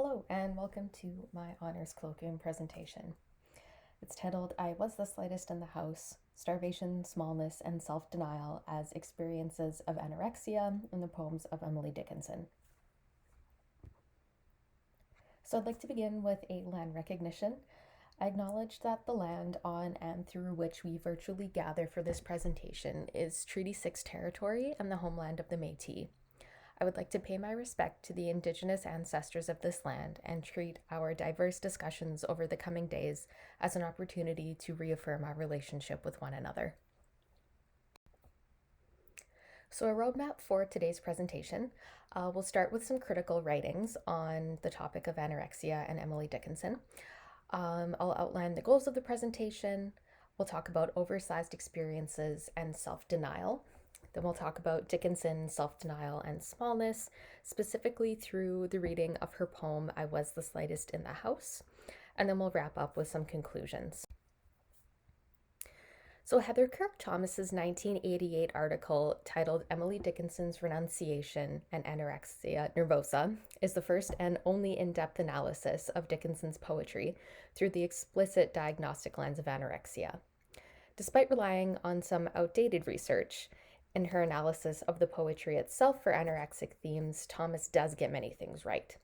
Hello and welcome to my Honours Colloquium presentation. It's titled, I Was the Slightest in the House, Starvation, Smallness, and Self-Denial as Experiences of Anorexia in the Poems of Emily Dickinson. So I'd like to begin with a land recognition. I acknowledge that the land on and through which we virtually gather for this presentation is Treaty 6 territory and the homeland of the Métis. I would like to pay my respect to the Indigenous ancestors of this land and treat our diverse discussions over the coming days as an opportunity to reaffirm our relationship with one another. So a roadmap for today's presentation. We'll start with some critical writings on the topic of anorexia and Emily Dickinson. I'll outline the goals of the presentation. We'll talk about oversized experiences and self-denial. Then we'll talk about Dickinson, self-denial, and smallness, specifically through the reading of her poem, I Was the Slightest in the House. And then we'll wrap up with some conclusions. So Heather Kirk Thomas's 1988 article titled Emily Dickinson's Renunciation and Anorexia Nervosa is the first and only in-depth analysis of Dickinson's poetry through the explicit diagnostic lens of anorexia. Despite relying on some outdated research, in her analysis of the poetry itself for anorexic themes, Thomas does get many things right.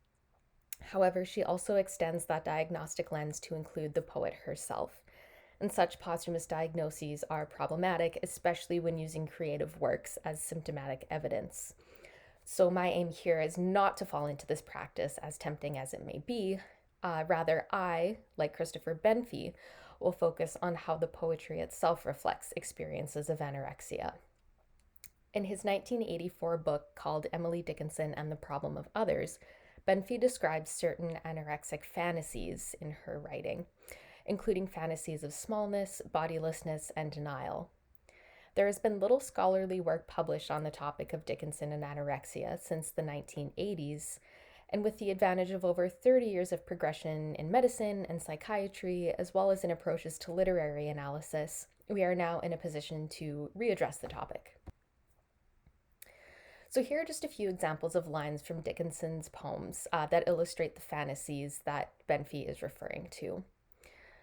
However, she also extends that diagnostic lens to include the poet herself, and such posthumous diagnoses are problematic, especially when using creative works as symptomatic evidence. So my aim here is not to fall into this practice, as tempting as it may be. Rather, I, like Christopher Benfey, will focus on how the poetry itself reflects experiences of anorexia. In his 1984 book called Emily Dickinson and the Problem of Others, Benfey describes certain anorexic fantasies in her writing, including fantasies of smallness, bodilessness, and denial. There has been little scholarly work published on the topic of Dickinson and anorexia since the 1980s, and with the advantage of over 30 years of progression in medicine and psychiatry, as well as in approaches to literary analysis, we are now in a position to readdress the topic. So here are just a few examples of lines from Dickinson's poems that illustrate the fantasies that Benfey is referring to.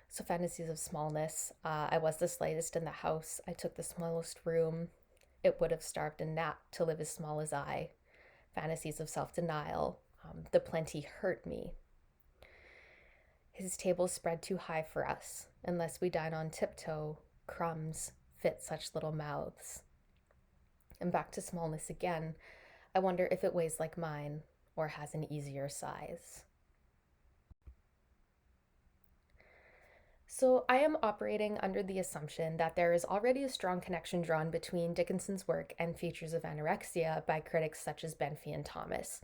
So fantasies of smallness. I was the slightest in the house. I took the smallest room. It would have starved a gnat to live as small as I. Fantasies of self-denial. The plenty hurt me. His table spread too high for us. Unless we dine on tiptoe, crumbs fit such little mouths. And back to smallness again. I wonder if it weighs like mine or has an easier size. So I am operating under the assumption that there is already a strong connection drawn between Dickinson's work and features of anorexia by critics such as Benfey and Thomas.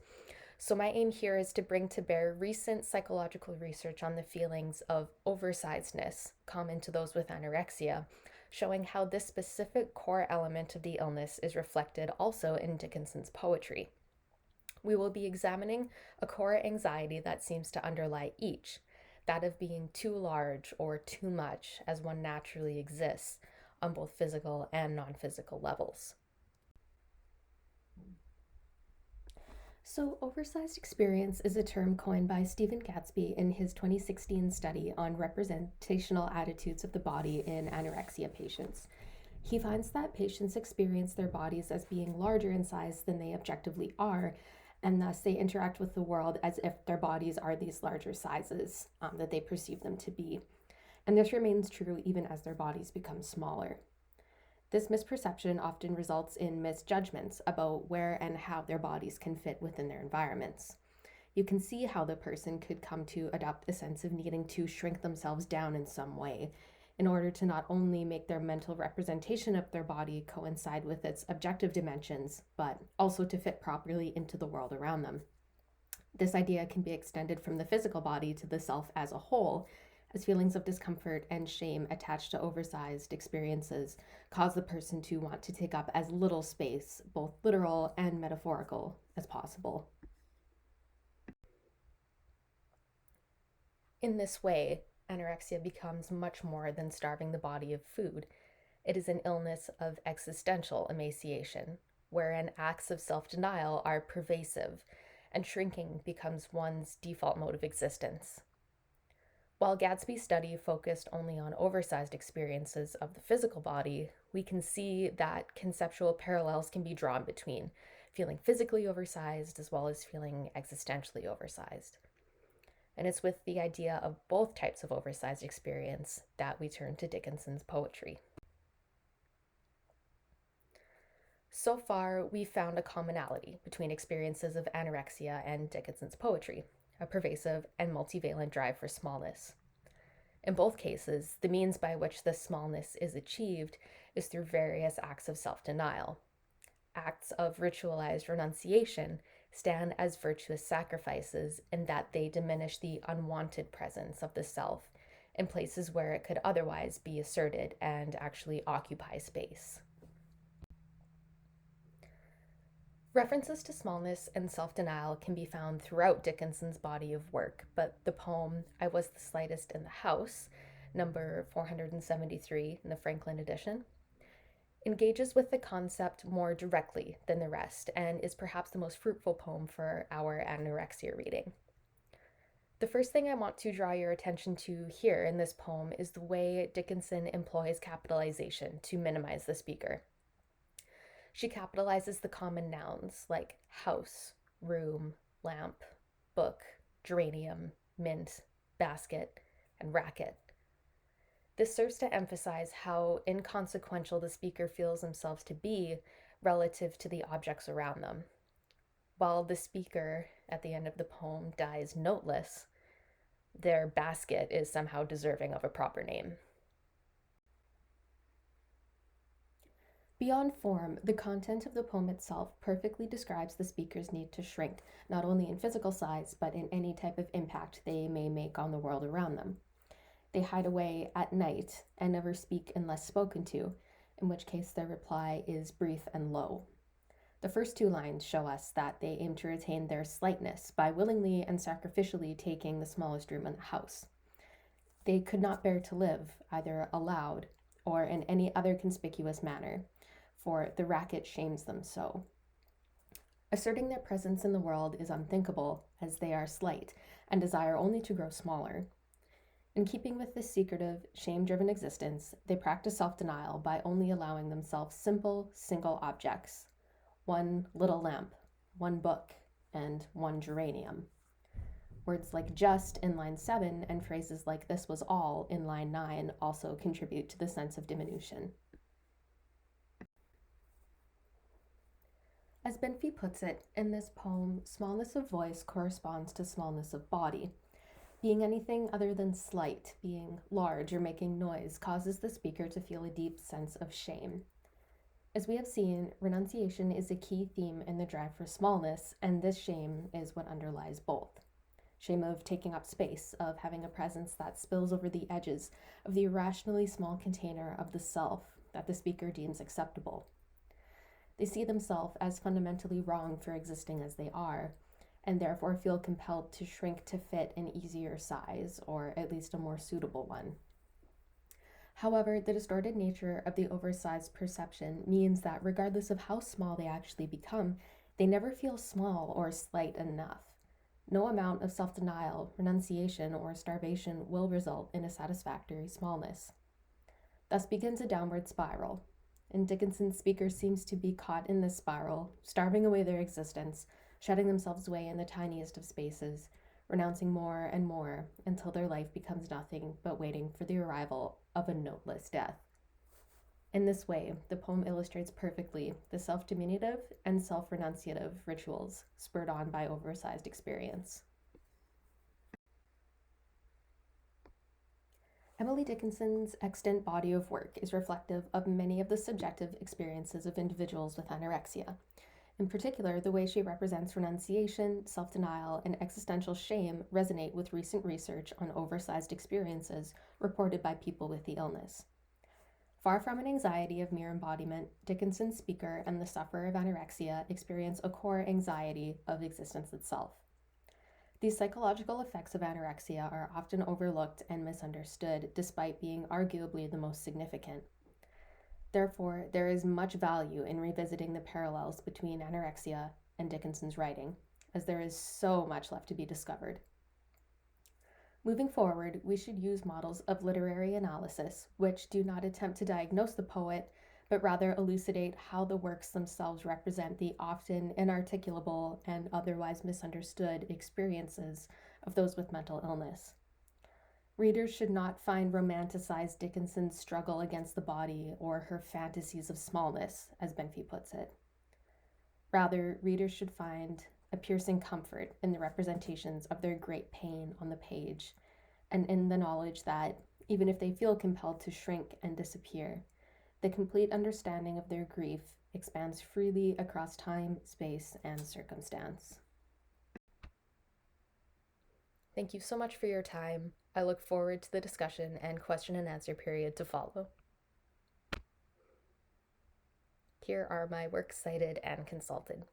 So my aim here is to bring to bear recent psychological research on the feelings of oversizedness common to those with anorexia, showing how this specific core element of the illness is reflected also in Dickinson's poetry. We will be examining a core anxiety that seems to underlie each, that of being too large or too much as one naturally exists on both physical and non-physical levels. So, oversized experience is a term coined by Stephen Gatsby in his 2016 study on representational attitudes of the body in anorexia patients. He finds that patients experience their bodies as being larger in size than they objectively are, and thus they interact with the world as if their bodies are these larger sizes that they perceive them to be. And this remains true even as their bodies become smaller. This misperception often results in misjudgments about where and how their bodies can fit within their environments. You can see how the person could come to adopt a sense of needing to shrink themselves down in some way in order to not only make their mental representation of their body coincide with its objective dimensions, but also to fit properly into the world around them. This idea can be extended from the physical body to the self as a whole, as feelings of discomfort and shame attached to oversized experiences cause the person to want to take up as little space, both literal and metaphorical, as possible. In this way, anorexia becomes much more than starving the body of food. It is an illness of existential emaciation, wherein acts of self-denial are pervasive and shrinking becomes one's default mode of existence. While Gatsby's study focused only on oversized experiences of the physical body, we can see that conceptual parallels can be drawn between feeling physically oversized as well as feeling existentially oversized. And it's with the idea of both types of oversized experience that we turn to Dickinson's poetry. So far, we've found a commonality between experiences of anorexia and Dickinson's poetry, a pervasive and multivalent drive for smallness. In both cases, the means by which this smallness is achieved is through various acts of self-denial. Acts of ritualized renunciation stand as virtuous sacrifices in that they diminish the unwanted presence of the self in places where it could otherwise be asserted and actually occupy space. References to smallness and self-denial can be found throughout Dickinson's body of work, but the poem I Was the Slightest in the House, number 473 in the Franklin edition, engages with the concept more directly than the rest and is perhaps the most fruitful poem for our anorexia reading. The first thing I want to draw your attention to here in this poem is the way Dickinson employs capitalization to minimize the speaker. She capitalizes the common nouns like house, room, lamp, book, geranium, mint, basket, and racket. This serves to emphasize how inconsequential the speaker feels themselves to be relative to the objects around them. While the speaker, at the end of the poem, dies noteless, their basket is somehow deserving of a proper name. Beyond form, the content of the poem itself perfectly describes the speaker's need to shrink, not only in physical size, but in any type of impact they may make on the world around them. They hide away at night and never speak unless spoken to, in which case their reply is brief and low. The first two lines show us that they aim to retain their slightness by willingly and sacrificially taking the smallest room in the house. They could not bear to live, either aloud or in any other conspicuous manner, for the racket shames them so. Asserting their presence in the world is unthinkable, as they are slight and desire only to grow smaller. In keeping with this secretive, shame-driven existence, they practice self-denial by only allowing themselves simple, single objects: one little lamp, one book, and one geranium. Words like just in line 7 and phrases like this was all in line 9 also contribute to the sense of diminution. As Benfey puts it, in this poem, smallness of voice corresponds to smallness of body. Being anything other than slight, being large or making noise, causes the speaker to feel a deep sense of shame. As we have seen, renunciation is a key theme in the drive for smallness, and this shame is what underlies both. Shame of taking up space, of having a presence that spills over the edges of the irrationally small container of the self that the speaker deems acceptable. They see themselves as fundamentally wrong for existing as they are, and therefore feel compelled to shrink to fit an easier size, or at least a more suitable one. However, the distorted nature of the oversized perception means that regardless of how small they actually become, they never feel small or slight enough. No amount of self-denial, renunciation, or starvation will result in a satisfactory smallness. Thus begins a downward spiral. And Dickinson's speaker seems to be caught in this spiral, starving away their existence, shutting themselves away in the tiniest of spaces, renouncing more and more until their life becomes nothing but waiting for the arrival of a noteless death. In this way, the poem illustrates perfectly the self-diminutive and self-renunciative rituals spurred on by oversized experience. Emily Dickinson's extant body of work is reflective of many of the subjective experiences of individuals with anorexia. In particular, the way she represents renunciation, self-denial, and existential shame resonate with recent research on oversized experiences reported by people with the illness. Far from an anxiety of mere embodiment, Dickinson's speaker and the sufferer of anorexia experience a core anxiety of existence itself. These psychological effects of anorexia are often overlooked and misunderstood, despite being arguably the most significant. Therefore, there is much value in revisiting the parallels between anorexia and Dickinson's writing, as there is so much left to be discovered. Moving forward, we should use models of literary analysis, which do not attempt to diagnose the poet, but rather elucidate how the works themselves represent the often inarticulable and otherwise misunderstood experiences of those with mental illness. Readers should not find romanticized Dickinson's struggle against the body or her fantasies of smallness, as Benfey puts it. Rather, readers should find a piercing comfort in the representations of their great pain on the page, and in the knowledge that, even if they feel compelled to shrink and disappear, the complete understanding of their grief expands freely across time, space, and circumstance. Thank you so much for your time. I look forward to the discussion and question and answer period to follow. Here are my works cited and consulted.